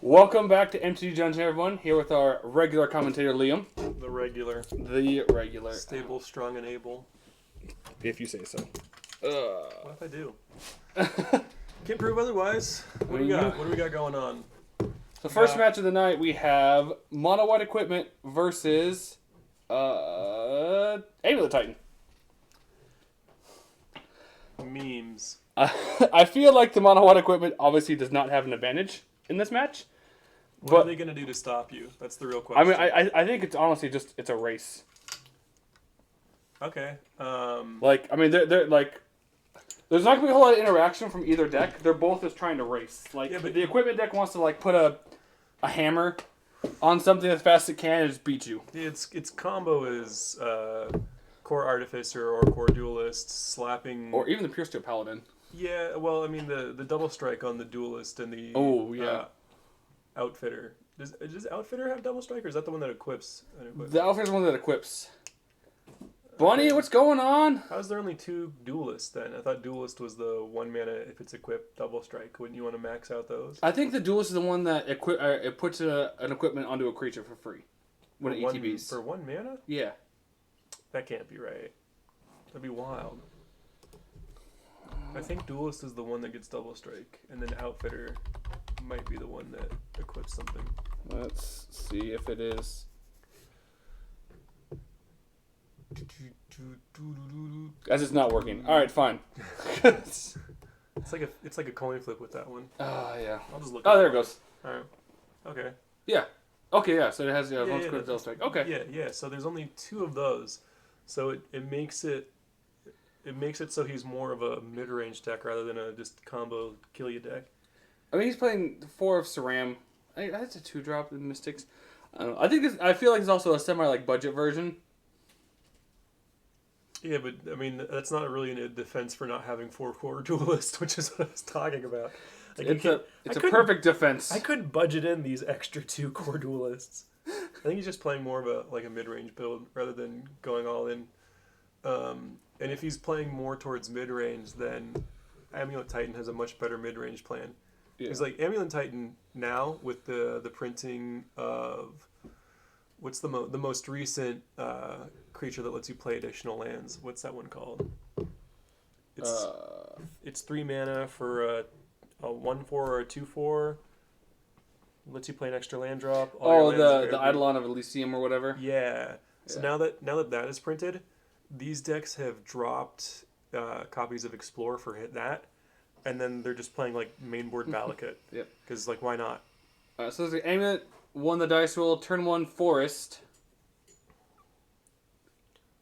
Welcome back to MTG Dungeon, everyone. Here with our regular commentator, Liam. The regular. The regular. Stable, strong, and able. If you say so. What if I do? Can't prove otherwise. What do we got? What do we got going on? So first match of the night, we have Mono White Equipment versus Amulet Titan. Memes. I feel like the Mono White Equipment obviously does not have an advantage in this match. What are they going to do to stop you? That's the real question. I mean, I think it's honestly just it's a race. Okay. They're like, there's not gonna be a whole lot of interaction from either deck. They're both just trying to race. Like, yeah, but the equipment deck wants to like put a hammer on something as fast as it can and just beat you. Its combo is core artificer or core duelist slapping, or even the pure steel paladin. Yeah, well, I mean the double strike on the duelist and the outfitter. Does outfitter have double strike, or is that the one that equips? The outfitter's the one that equips. Bunny, what's going on? How is there only two duelists then? I thought duelist was the 1 mana if it's equipped double strike. Wouldn't you want to max out those? I think the duelist is the one that it puts an equipment onto a creature for free when it ETBs. For 1 mana? Yeah. That can't be right. That'd be wild. I think duelist is the one that gets double strike, and then outfitter might be the one that equips something. Let's see if it is. As it's not working. All right, fine. It's like a coin flip with that one. Yeah. I'll just look. Oh, there it goes. All right. Okay. Yeah. Okay. Yeah. So it has one yeah, double strike. Okay. Yeah. So there's only 2 of those, so it makes it so he's more of a mid-range deck rather than a just combo kill you deck. I mean, he's playing 4 of Saram. That's a 2-drop in Mystics. I feel like it's also a semi budget version. Yeah, but I mean that's not really a defense for not having 4 core duelists, which is what I was talking about. Like, it's a perfect defense. I could budget in these extra 2 core duelists. I think he's just playing more of a mid-range build rather than going all in. And if he's playing more towards mid-range, then Amulet Titan has a much better mid-range plan. Because Amulet Titan now with the printing of what's the most recent creature that lets you play additional lands? What's that one called? It's 3 mana for a 1/4 or a 2/4. Lets you play an extra land drop. The Eidolon of Elysium or whatever. Yeah. So now that is printed, these decks have dropped copies of Explore for that, and then they're just playing like mainboard Valakut. Yep. Because why not? So the Amulet won the dice roll. Turn 1 Forest.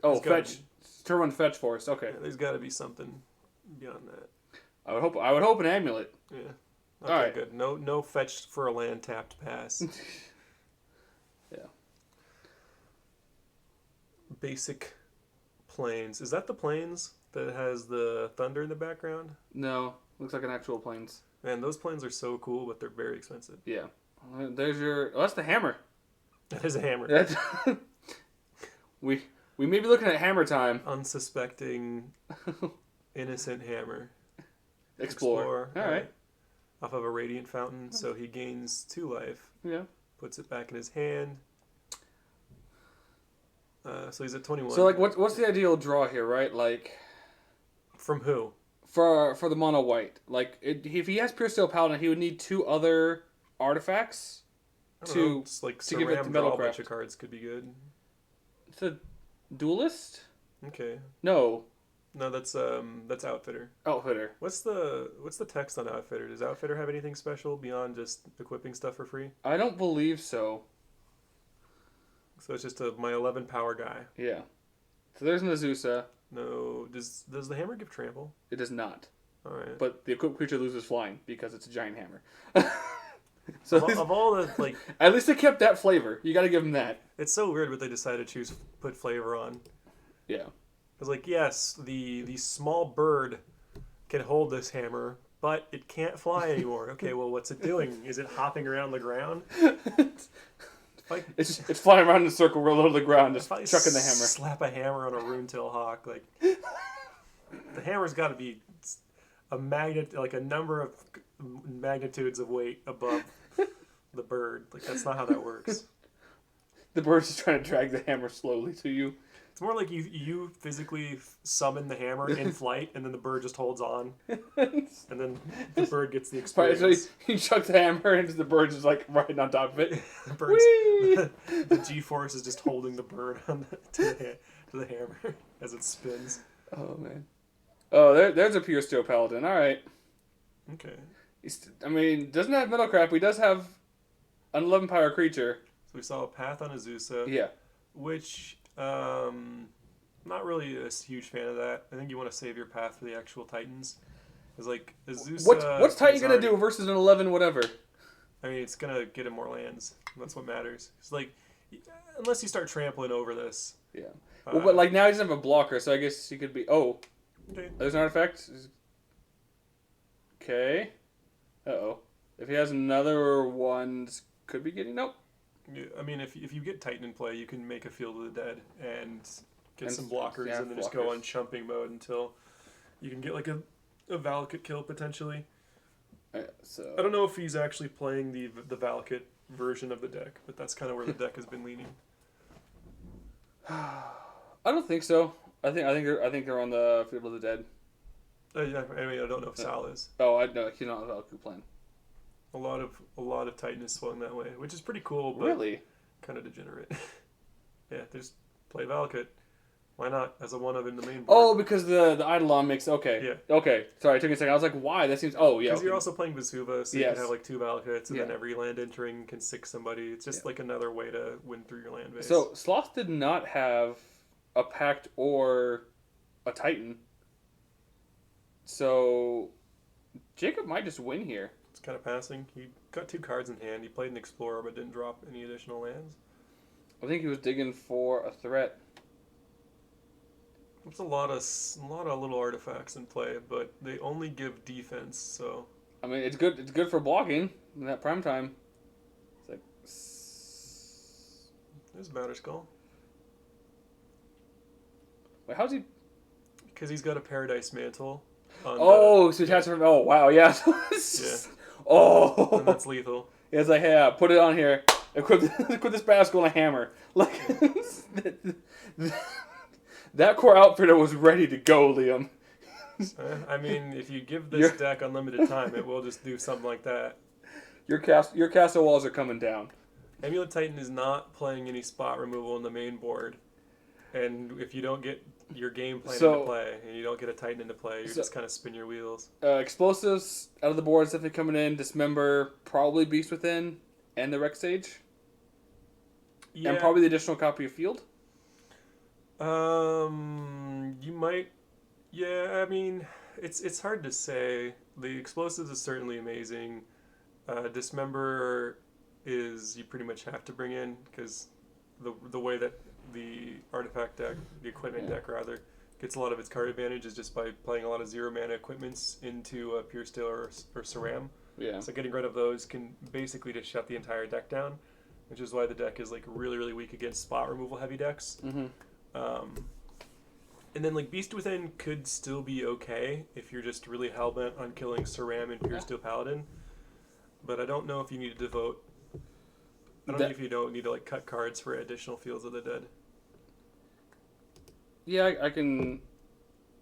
Oh, fetch. Turn 1 fetch Forest. Okay. Yeah, there's got to be something beyond that. I would hope an Amulet. Yeah. Okay, all right. Good. No fetch for a land tapped pass. Yeah. Basic Plains. Is that the Plains that has the thunder in the background? No. Looks like an actual Plains. Man, those Plains are so cool, but they're very expensive. Yeah. There's your... Oh, that's the hammer. That is a hammer. We may be looking at hammer time. Unsuspecting, innocent hammer. Explore. All right. Off of a Radiant Fountain, so he gains 2 life. Yeah. Puts it back in his hand. So he's at 21. So, like, what's the ideal draw here, right? Like... From who? For the mono white. Like, if he has Pure Steel Paladin, he would need 2 other artifacts to give it the metal craft. Of cards could be good. It's a duelist? Okay. No, that's Outfitter. Outfitter. What's the text on Outfitter? Does Outfitter have anything special beyond just equipping stuff for free? I don't believe so. So it's just my 11 power guy. Yeah. So there's Nazusa. No. Does the hammer give trample? It does not. All right. But the equipped creature loses flying because it's a giant hammer. So of all the at least they kept that flavor. You got to give them that. It's so weird what they decided to put flavor on. Yeah. It's yes, the small bird can hold this hammer, but it can't fly anymore. Okay, well, what's it doing? Is it hopping around the ground? It's flying around in a circle real low to the ground, just chucking the hammer. Slap a hammer on a Runetail Hawk, the hammer's got to be a magnet, like a number of magnitudes of weight above the bird. Like, that's not how that works. The bird's just trying to drag the hammer slowly to you. It's more like you physically summon the hammer in flight, and then the bird just holds on, and then the bird gets the experience. Right, so you chuck the hammer, and the bird's just like right on top of it. The G-force is just holding the bird on to the hammer as it spins. Oh man. Oh, there's a pure steel paladin. All right. Okay. I mean, doesn't have metal crap. He does have an 11 power creature. So we saw a path on Azusa. Yeah. Which, not really a huge fan of that. I think you want to save your path for the actual Titans. It's like Azusa. What's Titan gonna do versus an 11 whatever? I mean, it's gonna get him more lands. That's what matters. It's like, unless you start trampling over this. Yeah. Well, but like now he doesn't have a blocker, so I guess he could be. Oh. Okay. There's an artifact. Okay. Uh-oh. If he has another one, could be getting... Nope. Yeah, I mean, if you get Titan in play, you can make a Field of the Dead and get some blockers and then just go on chumping mode until you can get like a Valakut kill potentially. So I don't know if he's actually playing the Valakut version of the deck, but that's kind of where the deck has been leaning. I don't think so. I think they're on the Field of the Dead. Yeah, I mean, I don't know if Sal is. Oh, I know he's not a Valakut plan. A lot of Titan is swung that way, which is pretty cool, but really kind of degenerate. Yeah, just play Valakut. Why not as a one of in the main board? Oh, because the Eidolon makes okay. Yeah. Okay. Sorry, it took me a second. I was like, why? That seems. Oh, yeah. Because you're also playing Vesuva, so you can have like 2 Valakuts, and then every land entering can sick somebody. It's just like another way to win through your land base. So Sloth did not have a Pact or a Titan. So Jacob might just win here. It's kind of passing. He got 2 cards in hand. He played an Explorer, but didn't drop any additional lands. I think he was digging for a threat. There's a lot of little artifacts in play, but they only give defense. So I mean, it's good. It's good for blocking in that prime time. It's like there's Batterskull. Wait, how's he? Because he's got a Paradise Mantle. So he attached from. Oh wow, yeah. Yeah. Oh. And that's lethal. Yeah, it's like, hey, put it on here. Equip this Batterskull and a hammer. Like that core outfitter was ready to go, Liam. I mean, if you give this deck unlimited time, it will just do something like that. Your castle walls are coming down. Amulet Titan is not playing any spot removal in the main board, and if you don't get your game plan into play and you don't get a Titan into play, you just kind of spin your wheels. Explosives out of the board, definitely coming in. Dismember, probably Beast Within, and the Rex Sage. Yeah. And probably the additional copy of Field. You might. Yeah, I mean, it's hard to say. The explosives is certainly amazing. Dismember is you pretty much have to bring in because the way that the artifact deck, the equipment deck rather, gets a lot of its card advantage is just by playing a lot of 0 mana equipments into Pure Steel or Saram. Yeah. So getting rid of those can basically just shut the entire deck down, which is why the deck is like really, really weak against spot removal heavy decks. Mm-hmm. And then like Beast Within could still be okay if you're just really hellbent on killing Saram and Pure Steel Paladin. But I don't know if you need to devote. I don't know if you don't need to like cut cards for additional Fields of the Dead. Yeah, I can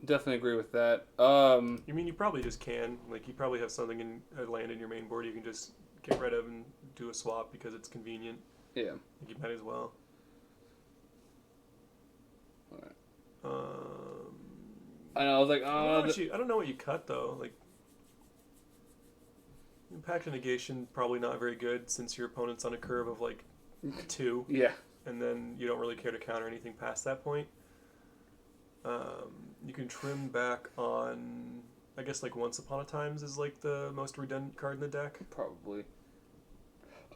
definitely agree with that. I mean, you probably just can. Like, you probably have something in a land in your main board you can just get rid of and do a swap because it's convenient. Yeah. Like, you might as well. Alright. I know, I was like, I don't know what you cut, though. Like, Pact of Negation, probably not very good since your opponent's on a curve of, like, 2. Yeah. And then you don't really care to counter anything past that point. You can trim back on, I guess, like, Once Upon a Times is, like, the most redundant card in the deck. Probably.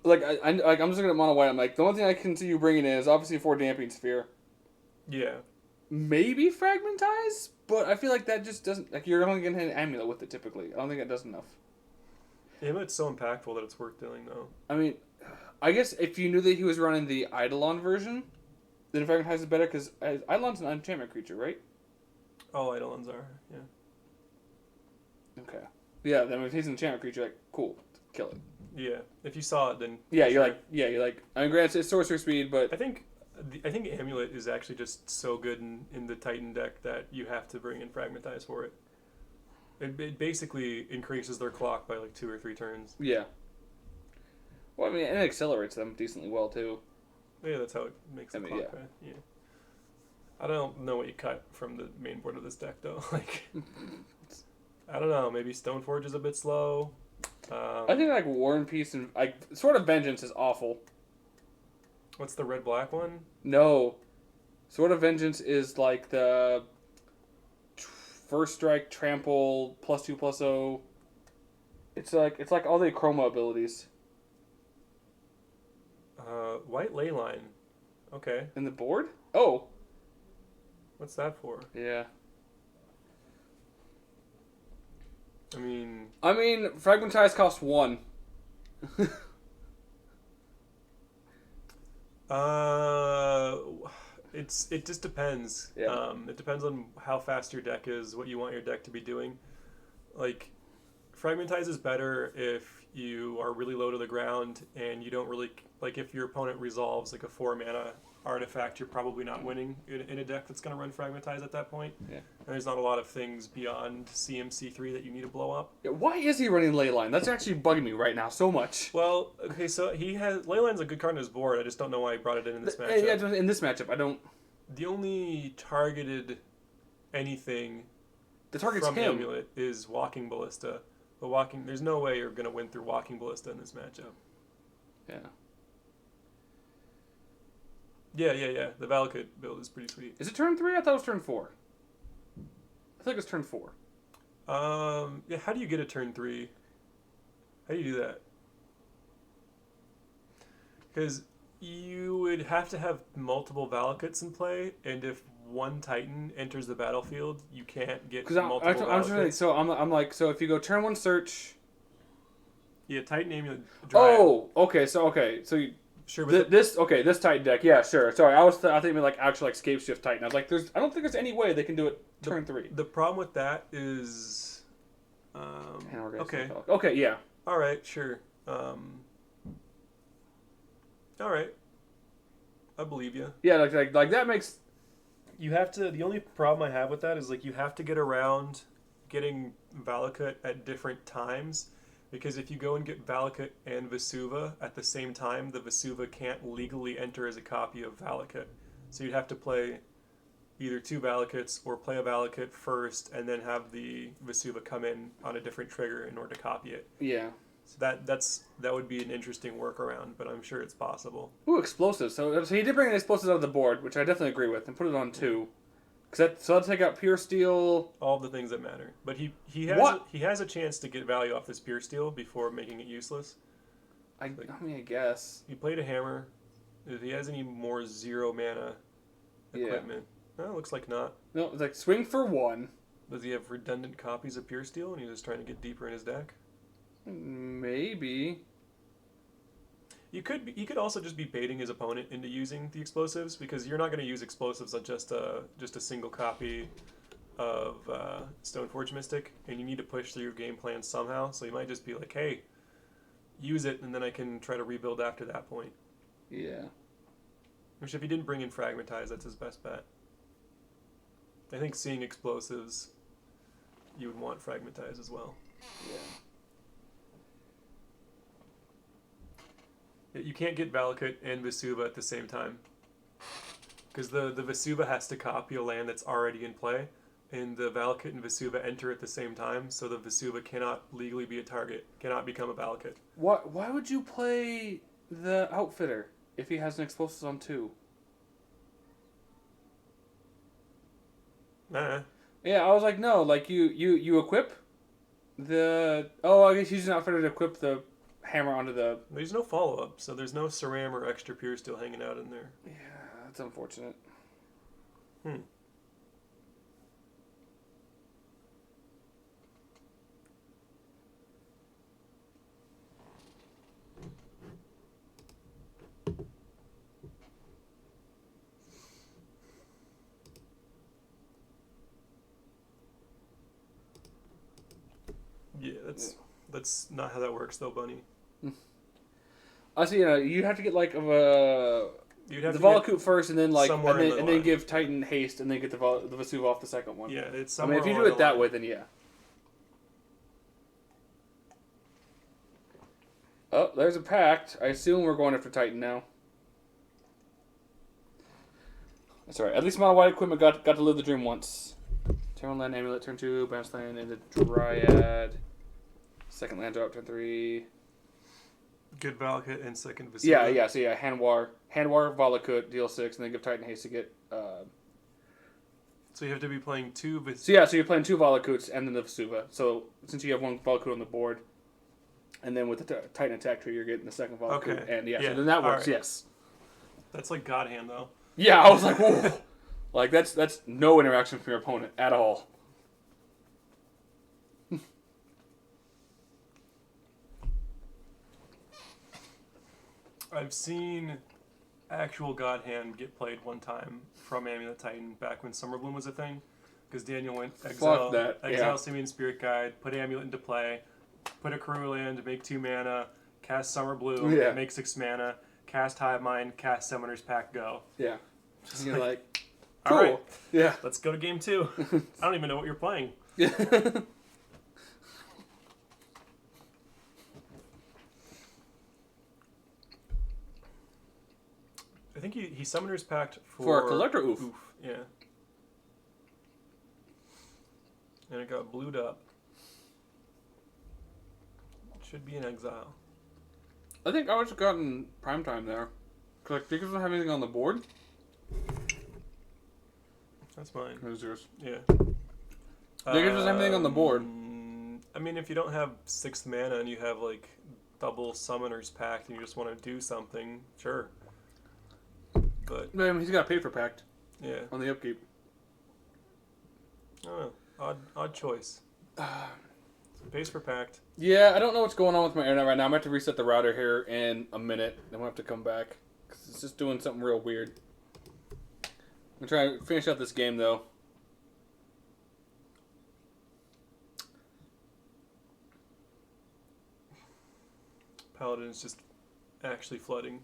Like, I'm just looking at mono white. I'm like, the only thing I can see you bringing in is obviously 4 Damping Sphere. Yeah. Maybe Fragmentize, but I feel like that just doesn't... Like, you're only going to hit an amulet with it, typically. I don't think that does enough. Amulet's so impactful that it's worth doing, though. I mean, I guess if you knew that he was running the Eidolon version, then Fragmentize is better, because Eidolon's an enchantment creature, right? All Eidolons are, yeah. Okay. Yeah, then if he's an enchantment creature, like, cool, kill it. Yeah, if you saw it, then Yeah, sure. you're like. I mean, granted, it's sorcery speed, but I think amulet is actually just so good in the Titan deck that you have to bring in fragmentize for it. It basically increases their clock by like 2 or 3 turns. yeah. Well, I mean, and it accelerates them decently well too. Yeah, that's how it makes the clock. Yeah. Yeah. I don't know what you cut from the main board of this deck though. Like, I don't know. Maybe Stoneforge is a bit slow. I think like War and Peace and like Sword of Vengeance is awful. What's the red black one? No, Sword of Vengeance is like the first strike, trample, +2/+0. It's like all the chroma abilities. White ley line. Okay. In the board? Oh. What's that for? Yeah. I mean, Fragmentize costs 1. it just depends. Yeah. It depends on how fast your deck is, what you want your deck to be doing. Like, Fragmentize is better if you are really low to the ground and you don't really like if your opponent resolves like a 4 mana artifact, you're probably not winning in a deck that's going to run Fragmentize at that point. Yeah. And there's not a lot of things beyond CMC3 that you need to blow up. Yeah, why is he running Leyline? That's actually bugging me right now so much. Well, okay, so he has Leyline's a good card on his board. I just don't know why he brought it in this matchup. Yeah, in this matchup, I don't. The only targeted anything The target's from him. Amulet is Walking Ballista. But there's no way you're going to win through Walking Ballista in this matchup. Yeah. Yeah. The Valakut build is pretty sweet. Is it turn 3? I thought it was turn 4. I think it's turn 4. Yeah, how do you get a turn 3? How do you do that? Because you would have to have multiple Valakuts in play, and if one Titan enters the battlefield, you can't get multiple Valakuts. So if you go turn 1 search. Yeah, Titan Amulet. Dryad. Oh, okay. So you. Sure, but this Titan deck, yeah, sure. Sorry, I think it meant like actual like Scape Shift Titan. I was like, I don't think there's any way they can do it turn 3. The problem with that is, okay, yeah. All right, sure. All right, I believe you. Yeah, like that makes. You have to. The only problem I have with that is like you have to get around getting Valakut at different times. Because if you go and get Valakut and Vesuva at the same time, the Vesuva can't legally enter as a copy of Valakut. So you'd have to play either 2 Valakuts or play a Valakut first and then have the Vesuva come in on a different trigger in order to copy it. Yeah. So that would be an interesting workaround, but I'm sure it's possible. Ooh, explosives. So he did bring in explosives out of the board, which I definitely agree with, and put it on 2. So that'll take out Pure Steel. All the things that matter. But he has a chance to get value off this Pure Steel before making it useless. I guess. He played a hammer. If he has any more 0 mana equipment. Well, looks like not. No, it's like swing for 1. Does he have redundant copies of Pure Steel and he's just trying to get deeper in his deck? Maybe. He could also just be baiting his opponent into using the explosives because you're not going to use explosives on just a single copy of Stoneforge Mystic, and you need to push through your game plan somehow. So you might just be like, "Hey, use it, and then I can try to rebuild after that point." Yeah. Which, if he didn't bring in Fragmentize, that's his best bet. I think seeing explosives, you would want Fragmentize as well. Yeah. You can't get Valakut and Vesuva at the same time. Because the Vesuva has to copy a land that's already in play, and the Valakut and Vesuva enter at the same time, so the Vesuva cannot legally be a target, cannot become a Valakut. Why would you play the Outfitter if he has an explosives on 2? Nah. Yeah, I was like, no, like you equip the. Oh, I guess he's an Outfitter to equip the hammer onto the. There's no follow-up, so there's no Ceram or extra Pure Steel hanging out in there. Yeah, that's unfortunate. Yeah, that's not how that works though, Bunny. I see. You have to get like the Volacute first, and then and then give Titan haste, and then get the Vesuva off the second one. Yeah, it's I somewhere. mean, if you do it that way, then yeah. Oh, there's a pact. I assume we're going after Titan now. That's alright. At least Mono White equipment got to live the dream once. Turn 1 land, amulet, turn 2, bounce land into Dryad. Second land drop, turn 3. Good Valakut and second Vesuva. Yeah. So Hanwar, Valakut, deal 6, and then give Titan haste to get. So you have to be playing 2 Vesuva. So you're playing 2 Valakuts and then the Vesuva. So since you have 1 Valakut on the board, and then with the Titan attack tree, you're getting the second Valakut. Okay. And so then that works. Right. Yes. That's like God Hand though. Yeah, I was like, whoa. Like that's no interaction from your opponent at all. I've seen actual God Hand get played one time from Amulet Titan back when Summer Bloom was a thing. Because Daniel went exile Simian Spirit Guide, put Amulet into play, put a Crew land, make 2 mana, cast Summer Bloom, make 6 mana, cast Hive Mind, cast Summoner's Pact, go. Yeah. Just you're like, cool. All right. Yeah. Let's go to game 2. I don't even know what you're playing. Yeah. I think he Summoner's Pact for a Collector Oof. Yeah. And it got blued up. Should be in exile. I think I would have gotten Primetime there. Because like, doesn't have anything on the board. That's mine. Who's yours? Yeah. Diggers doesn't have anything on the board. I mean, if you don't have 6th mana and you have like double Summoner's Pact and you just want to do something, sure. But I mean, he's got to pay for Pact. Yeah. On the upkeep. Oh, odd choice. Pays for Pact. Yeah, I don't know what's going on with my internet right now. I'm going to have to reset the router here in a minute. Then we'll have to come back. Because it's just doing something real weird. I'm going to try to finish out this game, though. Paladin is just actually flooding.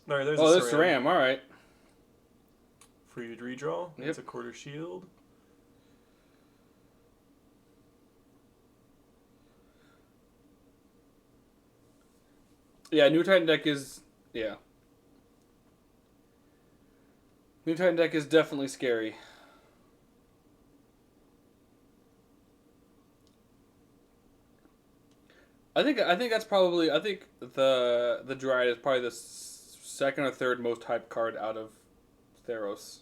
Alright, there's Saram. Alright. Free to redraw. Yep. It's a quarter shield. Yeah, New Titan deck is... Yeah. New Titan deck is definitely scary. I think that's probably... I think the Dryad is probably the second or third most hyped card out of Theros.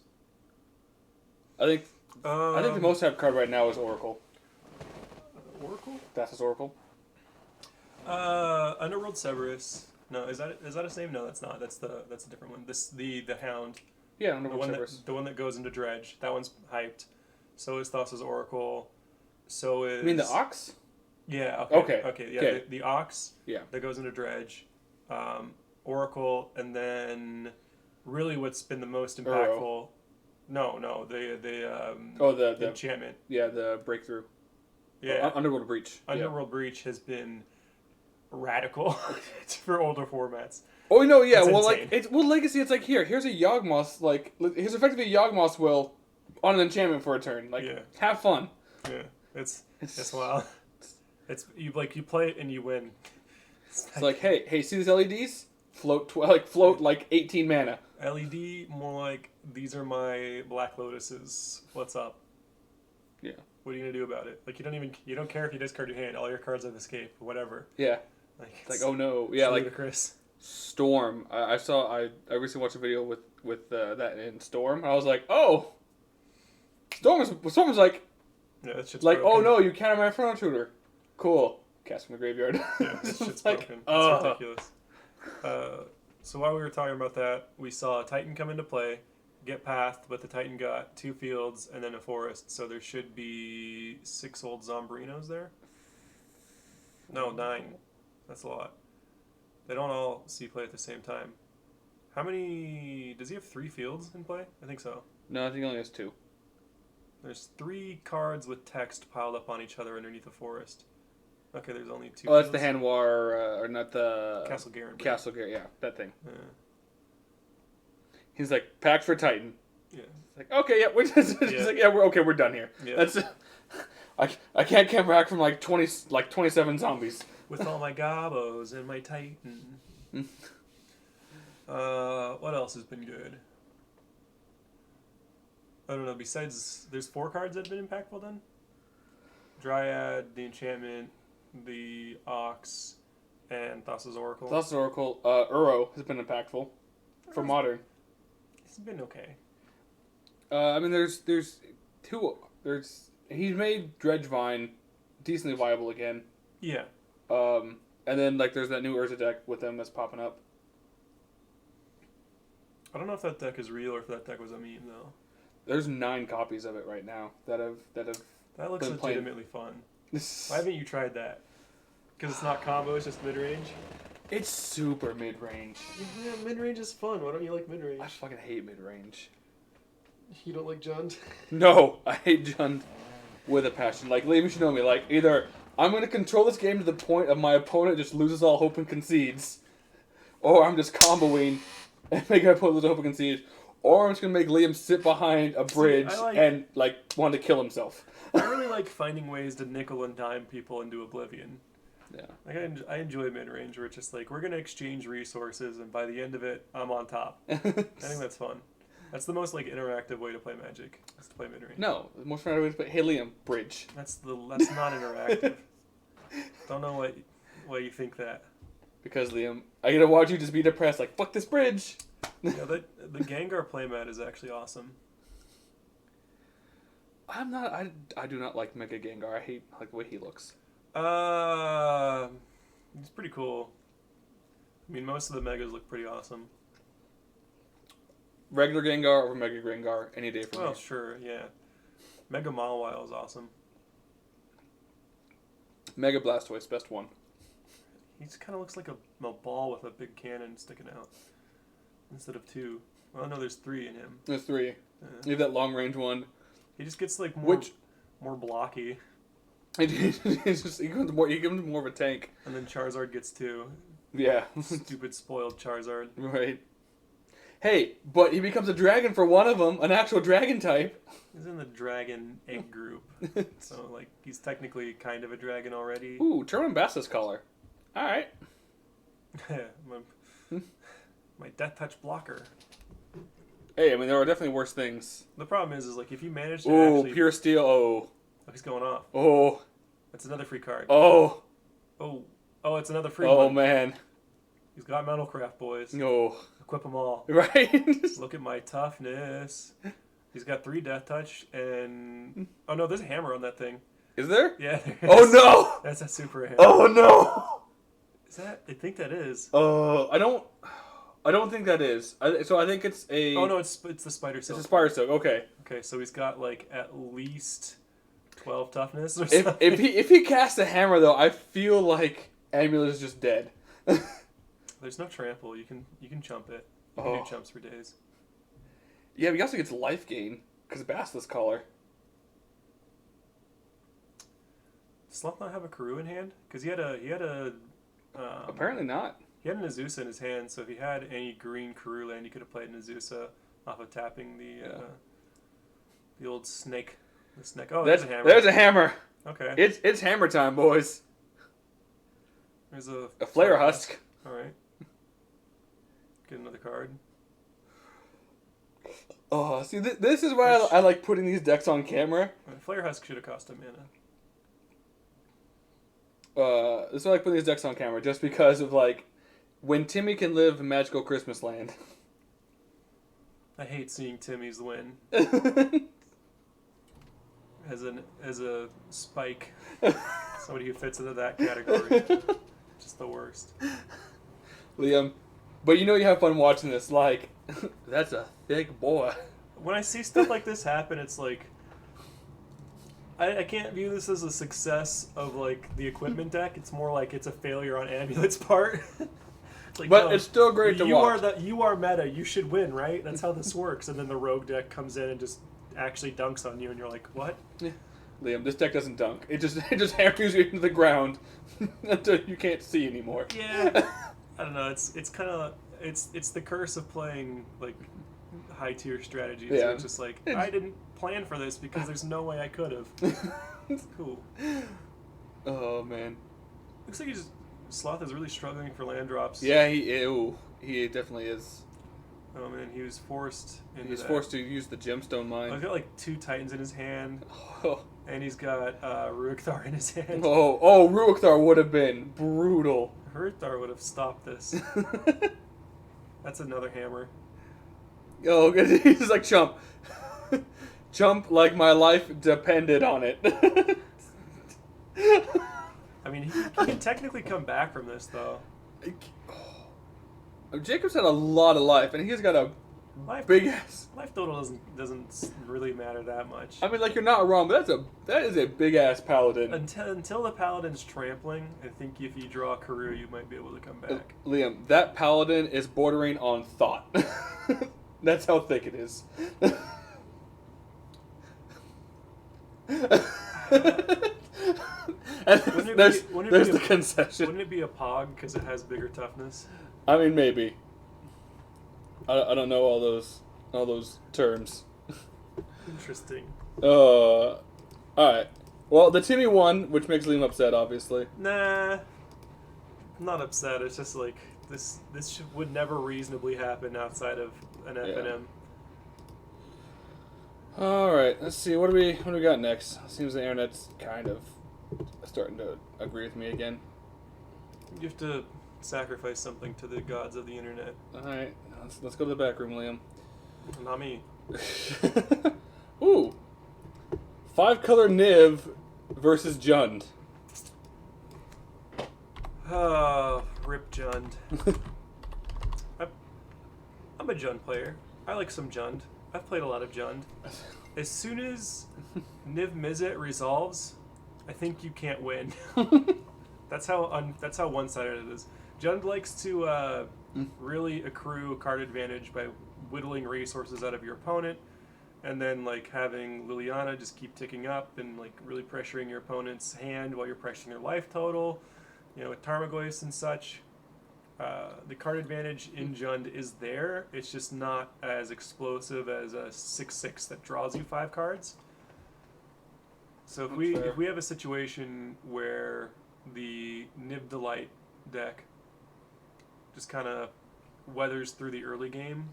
I think the most hyped card right now is Oracle. Oracle? That's his Oracle. Underworld Cerberus. No, is that his name? No, that's not. That's a different one. The Hound. Yeah, Underworld Cerberus. The one that goes into Dredge. That one's hyped. So is Thassa's Oracle. So is... You mean the Ox? Yeah. Okay. Yeah. Okay. The Ox. Yeah. That goes into Dredge. Oracle, and then really what's been the most impactful. No. The enchantment. Yeah, the breakthrough. Yeah. Underworld Breach. Underworld Breach has been radical for older formats. Oh no, yeah. Well, insane. Legacy. It's like here's a Yawgmoth. Like here's effectively a Yawgmoth will on an enchantment for a turn. Like have fun. Yeah, it's wild. It's you play it and you win. It's like hey, see these LEDs? Float like 18 mana. LED more like these are my Black Lotuses. What's up? Yeah. What are you gonna do about it? Like you don't care if you discard your hand. All your cards have escape or whatever. Yeah. Like oh no, yeah, like ludicrous. Storm. I recently watched a video with that in Storm. I was like, oh, Storm was like, yeah, that shit's like broken. oh no, you counter my Front Intruder. Cool. Cast from the graveyard. Yeah, this shit's broken. It's ridiculous. So while we were talking about that, we saw a Titan come into play, get pathed, but the Titan got 2 fields and then a forest, so there should be 6 old Zombrinos there. No, 9. That's a lot. They don't all see play at the same time. How many... Does he have 3 fields in play? I think so. No, I think he only has 2. There's 3 cards with text piled up on each other underneath the forest. Okay, there's only 2. Oh, that's the Hanwar, or not the... Castle Garen. Castle Garen, yeah, that thing. Yeah. He's like, pack for Titan. Yeah. It's like, okay, yeah, we're just like, yeah, we're done here. Yeah. That's I can't come back from like 27 zombies. With all my gobos and my Titan. What else has been good? I don't know, besides, there's 4 cards that have been impactful then? Dryad, the Enchantment, the Ox, and Thassa's Oracle. Thassa's Oracle, Uro has been impactful for Modern. It's been okay. I mean, there's he's made Dredgevine decently viable again. Yeah. And then like there's that new Urza deck with them that's popping up. I don't know if that deck is real or if that deck was a meme though. There's 9 copies of it right now that have. That looks legitimately fun. Why haven't you tried that? Because it's not combo, it's just mid range. It's super mid range. Yeah, mid range is fun. Why don't you like mid range? I fucking hate mid range. You don't like Jund? No, I hate Jund with a passion. Like Liam should know me. Like either I'm gonna control this game to the point of my opponent just loses all hope and concedes, or I'm just comboing and make my opponent lose hope and concede, or I'm just gonna make Liam sit behind a bridge and like want to kill himself. I really like finding ways to nickel and dime people into oblivion. Yeah. Like I enjoy mid range where it's just like we're gonna exchange resources and by the end of it I'm on top. I think that's fun. That's the most like interactive way to play Magic. Is to play mid range. No, the most interactive way to play. Hey Liam, bridge. That's not interactive. Don't know why you think that. Because Liam, I gotta watch you just be depressed like fuck this bridge. Yeah, the Gengar playmat is actually awesome. I do not like Mega Gengar. I hate like the way he looks. It's pretty cool. I mean, most of the Megas look pretty awesome. Regular Gengar over Mega Gengar any day for me. Well, sure, yeah. Mega Mawile is awesome. Mega Blastoise, best one. He just kind of looks like a ball with a big cannon sticking out instead of 2. Well, no, there's 3 in him. There's 3. You have that long range one. He just gets like more blocky. He gives him more of a tank. And then Charizard gets 2. Yeah. Stupid spoiled Charizard. Right. Hey, but he becomes a dragon for one of them, an actual dragon type. He's in the dragon egg group. So, like, he's technically kind of a dragon already. Ooh, Termin Bass's collar. Alright. my Death Touch blocker. Hey, I mean, there are definitely worse things. The problem is like, if you manage to actually... Pure Steel, Oh, he's going off. Oh. That's another free card. Oh. Oh, it's another free one. Oh, man. He's got Metalcraft, boys. No. Equip them all. Right? Look at my toughness. He's got 3 Death Touch and... Oh, no, there's a hammer on that thing. Is there? Yeah, there is. Oh, no! That's a super hammer. Oh, no! Is that... I think that is. I don't think that is. So I think it's a... Oh, no, it's the Spider Silk. It's a Spider Silk, okay. Okay, so he's got, like, at least 12 toughness or something. something. If he casts a hammer, though, I feel like Amulet is just dead. There's no trample. You can chump it. You can do chumps for days. Yeah, but he also gets life gain because of Basilisk Collar. Does Sloth not have a Karoo in hand? Because he had a. Apparently not. He had an Azusa in his hand, so if he had any green Karoo land, he could have played an Azusa off of tapping the old snake. The snake. Oh, there's a hammer. There's a hammer. Okay. It's hammer time, boys. There's a Flare Husk. All right. Get another card. Oh, see, this is why I like putting these decks on camera. Flare Husk should have cost a mana. This is why I like putting these decks on camera, just because of, like, when Timmy can live in Magical Christmas Land. I hate seeing Timmy's win. As a spike. Somebody who fits into that category. Just the worst. Liam, but you know you have fun watching this, like, that's a thick boy. When I see stuff like this happen, it's like, I can't view this as a success of, like, the equipment deck. It's more like it's a failure on Amulet's part. Like, but it's still great to watch. You are meta. You should win, right? That's how this works. And then the rogue deck comes in and just actually dunks on you, and you're like, what? Yeah. Liam, this deck doesn't dunk. It just hammers you into the ground until you can't see anymore. Yeah. I don't know. It's kind of it's the curse of playing like high tier strategies. Yeah. It's just like I didn't plan for this because there's no way I could have. Cool. Oh man. Looks like Sloth is really struggling for land drops. Yeah, he definitely is. Oh man, he was forced into He's that. forced to use the gemstone mine. He's got like 2 Titans in his hand, Oh, and he's got Ruikthar in his hand. Ruikthar would have been brutal. Ruikthar would have stopped this. That's another hammer. Oh, he's like chump. Chump like my life depended on it. I mean, he can technically come back from this though. Jacob's had a lot of life, and he's got a big ass. Life total doesn't really matter that much. I mean, like, you're not wrong, but that is a big ass paladin. Until the paladin's trampling, I think if you draw a career, you might be able to come back. Liam, that paladin is bordering on thought. That's how thick it is. There's the concession. Wouldn't it be a Pog because it has bigger toughness? I mean, maybe. I don't know all those terms. Interesting. All right. Well, the Timmy won, which makes Liam upset, obviously. Nah, I'm not upset. It's just like this would never reasonably happen outside of an FNM. All right. Let's see. What do we got next? Seems the internet's kind of starting to agree with me again. You have to sacrifice something to the gods of the internet. All right. Let's go to the back room, Liam. Not me. Ooh. 5-color Niv versus Jund. Rip Jund. I'm a Jund player. I like some Jund. I've played a lot of Jund. As soon as Niv Mizzet resolves, I think you can't win. That's how one-sided it is. Jund likes to really accrue card advantage by whittling resources out of your opponent, and then like having Liliana just keep ticking up and like really pressuring your opponent's hand while you're pressuring their life total. You know, with Tarmogoyfs and such, the card advantage in Jund is there. It's just not as explosive as a 6/6 that draws you 5 cards. So if we have a situation where the Niv Delight deck just kind of weathers through the early game,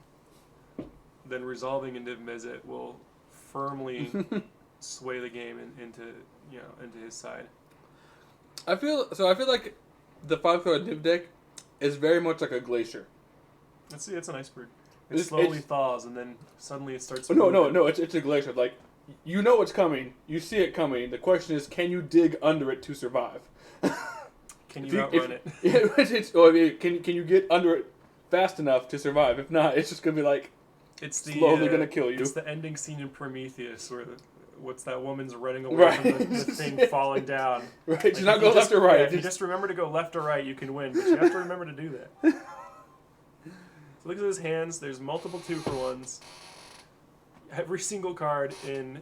then resolving a Niv Mizzet will firmly sway the game into his side. I feel like the 5-color Niv deck is very much like a glacier. It's an iceberg. It slowly thaws and then suddenly it starts. No. It's a glacier. Like, you know it's coming. You see it coming. The question is, can you dig under it to survive? Can you outrun it? Can you get under it fast enough to survive? If not, it's just gonna be like slowly gonna kill you. It's the ending scene in Prometheus where what's that woman's running away from the thing falling down. Right, like, she's not going left or right. If you just remember to go left or right, you can win, but you have to remember to do that. So look at his hands. There's multiple 2-for-1s. Every single card in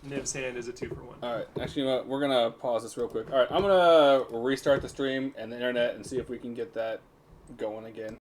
Niv's hand is a 2-for-1. All right, actually, you know what? We're gonna pause this real quick. All right, I'm gonna restart the stream and the internet and see if we can get that going again.